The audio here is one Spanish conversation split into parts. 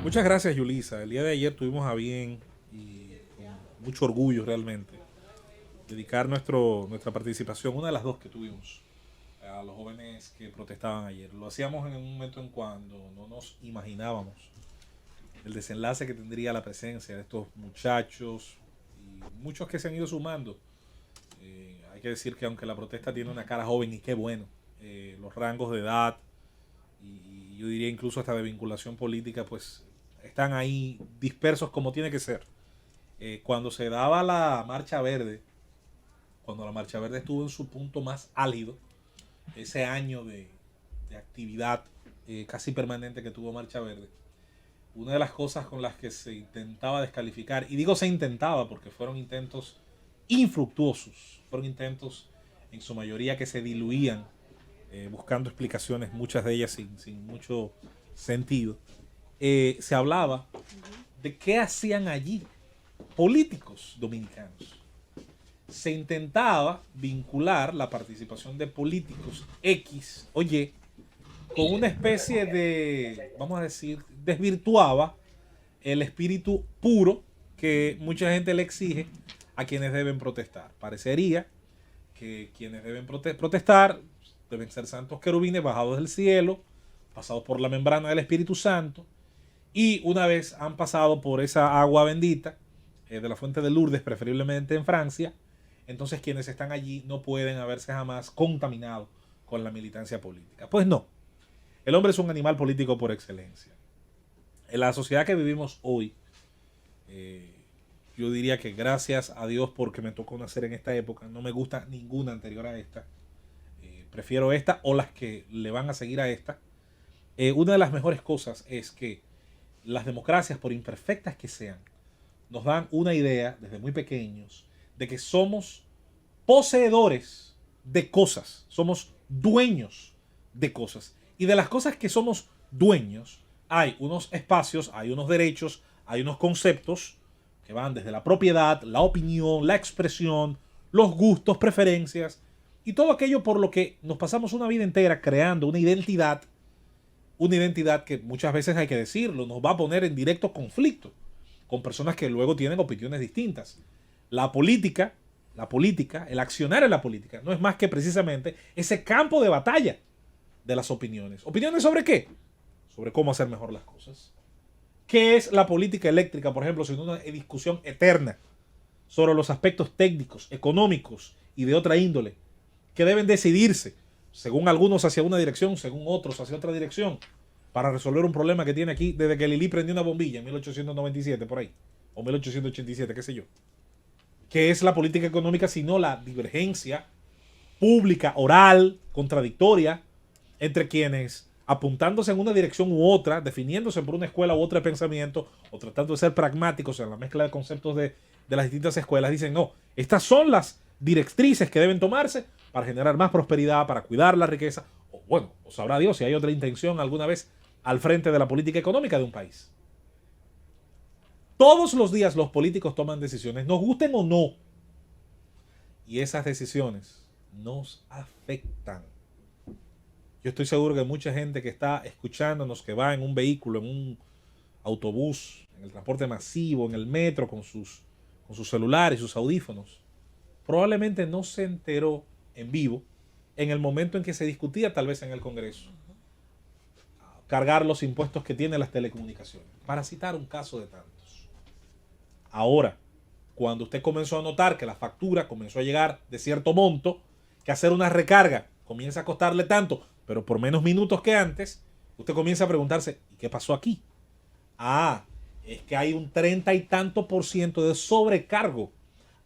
Muchas gracias, Yulisa. El día de ayer tuvimos a bien y con mucho orgullo realmente dedicar nuestra participación, una de las dos que tuvimos, a los jóvenes que protestaban ayer. Lo hacíamos en un momento en cuando no nos imaginábamos el desenlace que tendría la presencia de estos muchachos y muchos que se han ido sumando. Hay que decir que aunque la protesta tiene una cara joven y qué bueno, los rangos de edad y yo diría incluso hasta de vinculación política, pues están ahí dispersos como tiene que ser. Cuando se daba la Marcha Verde, cuando la Marcha Verde estuvo en su punto más álgido, ese año de actividad casi permanente que tuvo Marcha Verde, una de las cosas con las que se intentaba descalificar, y digo se intentaba porque fueron intentos infructuosos, fueron intentos en su mayoría que se diluían buscando explicaciones, muchas de ellas sin mucho sentido, se hablaba de qué hacían allí políticos dominicanos. Se intentaba vincular la participación de políticos X o Y con una especie de, vamos a decir, desvirtuaba el espíritu puro que mucha gente le exige a quienes deben protestar. Parecería que quienes deben protestar deben ser santos querubines bajados del cielo, pasados por la membrana del Espíritu Santo, y una vez han pasado por esa agua bendita de la fuente de Lourdes, preferiblemente en Francia, entonces quienes están allí no pueden haberse jamás contaminado con la militancia política. Pues no, el hombre es un animal político por excelencia. En la sociedad que vivimos hoy, eh, yo diría que gracias a Dios porque me tocó nacer en esta época, no me gusta ninguna anterior a esta. Prefiero esta o las que le van a seguir a esta. Una de las mejores cosas es que las democracias, por imperfectas que sean, nos dan una idea desde muy pequeños de que somos poseedores de cosas, somos dueños de cosas. Y de las cosas que somos dueños, hay unos espacios, hay unos derechos, hay unos conceptos que van desde la propiedad, la opinión, la expresión, los gustos, preferencias y todo aquello por lo que nos pasamos una vida entera creando una identidad que muchas veces hay que decirlo, nos va a poner en directo conflicto con personas que luego tienen opiniones distintas. La política, el accionar en la política, no es más que precisamente ese campo de batalla de las opiniones. ¿Opiniones sobre qué? Sobre cómo hacer mejor las cosas. ¿Qué es la política eléctrica, por ejemplo, sino una discusión eterna sobre los aspectos técnicos, económicos y de otra índole, que deben decidirse, según algunos hacia una dirección, según otros hacia otra dirección, para resolver un problema que tiene aquí desde que Lili prendió una bombilla en 1897, por ahí, o 1887, qué sé yo? ¿Qué es la política económica sino la divergencia pública, oral, contradictoria, entre quienes, apuntándose en una dirección u otra, definiéndose por una escuela u otra de pensamiento, o tratando de ser pragmáticos en la mezcla de conceptos de las distintas escuelas, dicen, no, estas son las directrices que deben tomarse para generar más prosperidad, para cuidar la riqueza, o bueno, o sabrá Dios si hay otra intención alguna vez al frente de la política económica de un país. Todos los días los políticos toman decisiones, nos gusten o no, y esas decisiones nos afectan. Yo estoy seguro que mucha gente que está escuchándonos, que va en un vehículo, en un autobús, en el transporte masivo, en el metro, con sus celulares, sus audífonos, probablemente no se enteró en vivo en el momento en que se discutía tal vez en el Congreso cargar los impuestos que tienen las telecomunicaciones, para citar un caso de tantos. Ahora, cuando usted comenzó a notar que la factura comenzó a llegar de cierto monto, que hacer una recarga comienza a costarle tanto, pero por menos minutos que antes, usted comienza a preguntarse, ¿y qué pasó aquí? Ah, es que hay un 30 y tanto por ciento de sobrecargo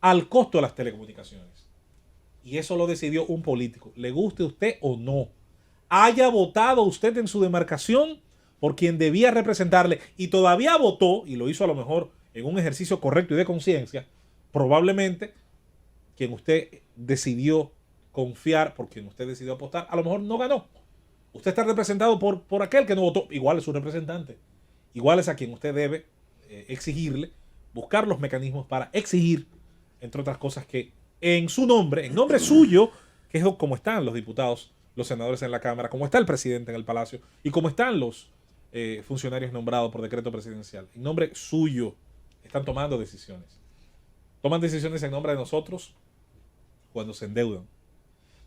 al costo de las telecomunicaciones. Y eso lo decidió un político, le guste a usted o no. Haya votado usted en su demarcación por quien debía representarle y todavía votó, y lo hizo a lo mejor en un ejercicio correcto y de conciencia, probablemente quien usted decidió confiar, por quien usted decidió apostar, a lo mejor no ganó. Usted está representado por aquel que no votó, igual es su representante, igual es a quien usted debe exigirle, buscar los mecanismos para exigir, entre otras cosas, que en nombre suyo, que es como están los diputados, los senadores en la Cámara, como está el presidente en el Palacio y como están los funcionarios nombrados por decreto presidencial. En nombre suyo están tomando decisiones. Toman decisiones en nombre de nosotros cuando se endeudan.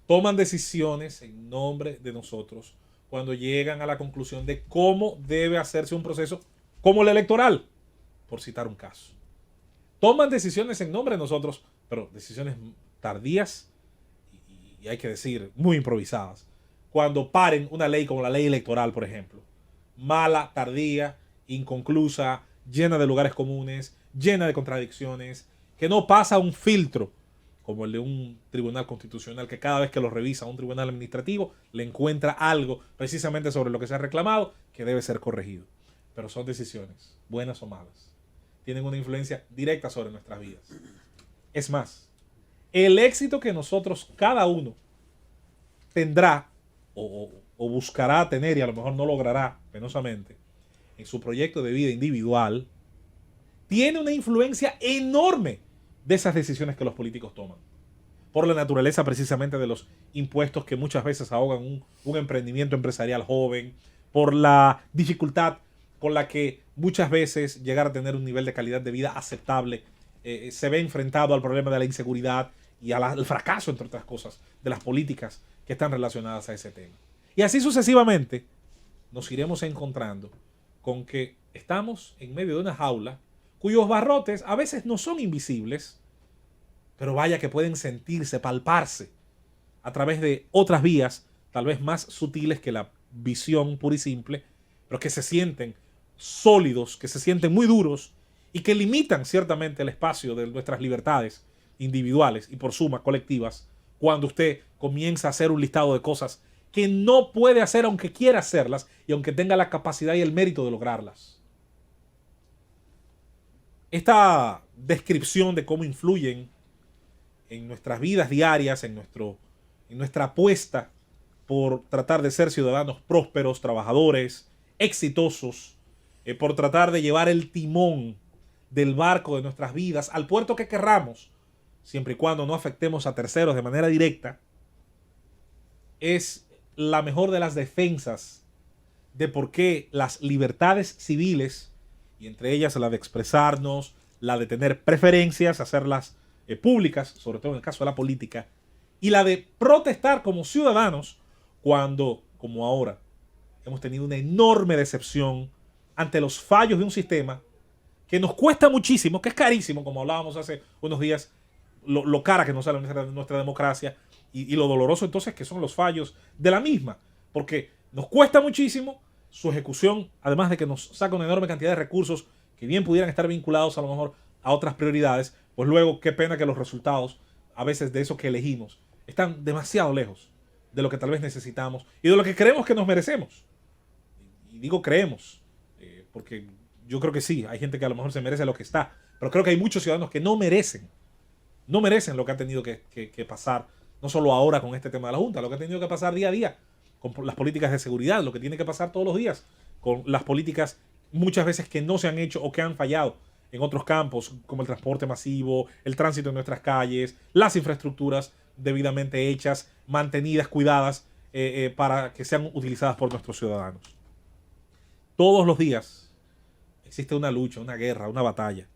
Toman decisiones en nombre de nosotros cuando llegan a la conclusión de cómo debe hacerse un proceso como el electoral, por citar un caso. Toman decisiones en nombre de nosotros, pero decisiones tardías y hay que decir, muy improvisadas. Cuando paren una ley como la ley electoral, por ejemplo. Mala, tardía, inconclusa, llena de lugares comunes, llena de contradicciones, que no pasa un filtro como el de un tribunal constitucional que cada vez que lo revisa un tribunal administrativo le encuentra algo precisamente sobre lo que se ha reclamado que debe ser corregido. Pero son decisiones, buenas o malas. Tienen una influencia directa sobre nuestras vidas. Es más, el éxito que nosotros, cada uno, tendrá o buscará tener y a lo mejor no logrará penosamente en su proyecto de vida individual, tiene una influencia enorme de esas decisiones que los políticos toman. Por la naturaleza precisamente de los impuestos que muchas veces ahogan un emprendimiento empresarial joven, por la dificultad con la que muchas veces llegar a tener un nivel de calidad de vida aceptable se ve enfrentado al problema de la inseguridad y al fracaso, entre otras cosas, de las políticas que están relacionadas a ese tema. Y así sucesivamente nos iremos encontrando con que estamos en medio de una jaula cuyos barrotes a veces no son invisibles, pero vaya que pueden sentirse, palparse a través de otras vías, tal vez más sutiles que la visión pura y simple, pero que se sienten sólidos, que se sienten muy duros y que limitan ciertamente el espacio de nuestras libertades individuales y por suma colectivas cuando usted comienza a hacer un listado de cosas que no puede hacer aunque quiera hacerlas y aunque tenga la capacidad y el mérito de lograrlas. Esta descripción de cómo influyen en nuestras vidas diarias, en nuestra apuesta por tratar de ser ciudadanos prósperos, trabajadores, exitosos, por tratar de llevar el timón del barco de nuestras vidas al puerto que querramos, siempre y cuando no afectemos a terceros de manera directa, es la mejor de las defensas de por qué las libertades civiles, y entre ellas la de expresarnos, la de tener preferencias, hacerlas públicas, sobre todo en el caso de la política, y la de protestar como ciudadanos cuando, como ahora, hemos tenido una enorme decepción ante los fallos de un sistema que nos cuesta muchísimo, que es carísimo, como hablábamos hace unos días, lo cara que nos sale nuestra democracia y lo doloroso entonces que son los fallos de la misma, porque nos cuesta muchísimo su ejecución, además de que nos saca una enorme cantidad de recursos que bien pudieran estar vinculados a lo mejor a otras prioridades, pues luego qué pena que los resultados a veces de eso que elegimos están demasiado lejos de lo que tal vez necesitamos y de lo que creemos que nos merecemos. Y digo creemos, porque yo creo que sí, hay gente que a lo mejor se merece lo que está, pero creo que hay muchos ciudadanos que no merecen lo que han tenido que pasar, no solo ahora con este tema de la Junta, lo que ha tenido que pasar día a día con las políticas de seguridad, lo que tiene que pasar todos los días con las políticas muchas veces que no se han hecho o que han fallado en otros campos, como el transporte masivo, el tránsito en nuestras calles, las infraestructuras debidamente hechas, mantenidas, cuidadas, para que sean utilizadas por nuestros ciudadanos. Todos los días existe una lucha, una guerra, una batalla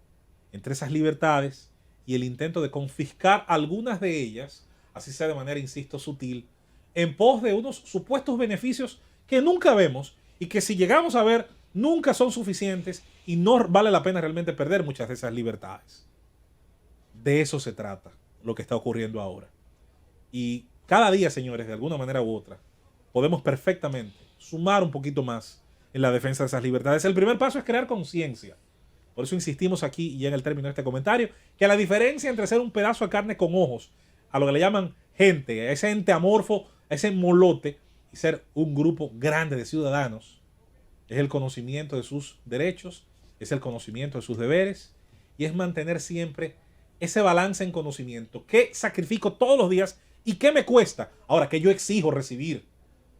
entre esas libertades y el intento de confiscar algunas de ellas, así sea de manera, insisto, sutil, en pos de unos supuestos beneficios que nunca vemos y que si llegamos a ver nunca son suficientes y no vale la pena realmente perder muchas de esas libertades. De eso se trata lo que está ocurriendo ahora. Y cada día, señores, de alguna manera u otra, podemos perfectamente sumar un poquito más en la defensa de esas libertades. El primer paso es crear conciencia. Por eso insistimos aquí y en el término de este comentario, que la diferencia entre ser un pedazo de carne con ojos, a lo que le llaman gente, a ese ente amorfo, a ese molote, y ser un grupo grande de ciudadanos, es el conocimiento de sus derechos, es el conocimiento de sus deberes, y es mantener siempre ese balance en conocimiento. ¿Qué sacrifico todos los días y qué me cuesta? Ahora, ¿qué yo exijo recibir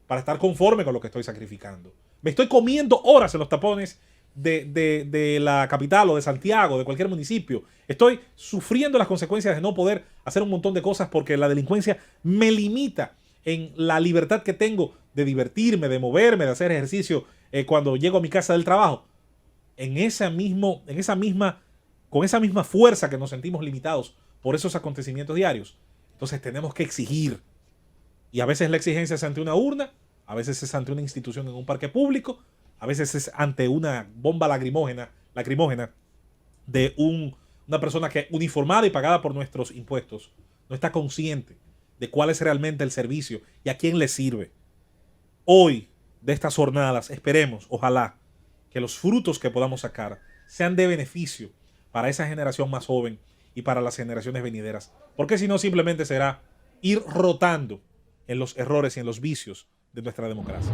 para estar conforme con lo que estoy sacrificando? Me estoy comiendo horas en los tapones de la capital o de Santiago, de cualquier municipio. Estoy sufriendo las consecuencias de no poder hacer un montón de cosas porque la delincuencia me limita en la libertad que tengo de divertirme, de moverme, de hacer ejercicio cuando llego a mi casa del trabajo, con esa misma fuerza que nos sentimos limitados por esos acontecimientos diarios. Entonces tenemos que exigir. Y a veces la exigencia es ante una urna, a veces es ante una institución en un parque público, a veces es ante una bomba lacrimógena de una persona que uniformada y pagada por nuestros impuestos no está consciente de cuál es realmente el servicio y a quién le sirve. Hoy, de estas jornadas, esperemos, ojalá, que los frutos que podamos sacar sean de beneficio para esa generación más joven y para las generaciones venideras. Porque si no, simplemente será ir rotando en los errores y en los vicios de nuestra democracia.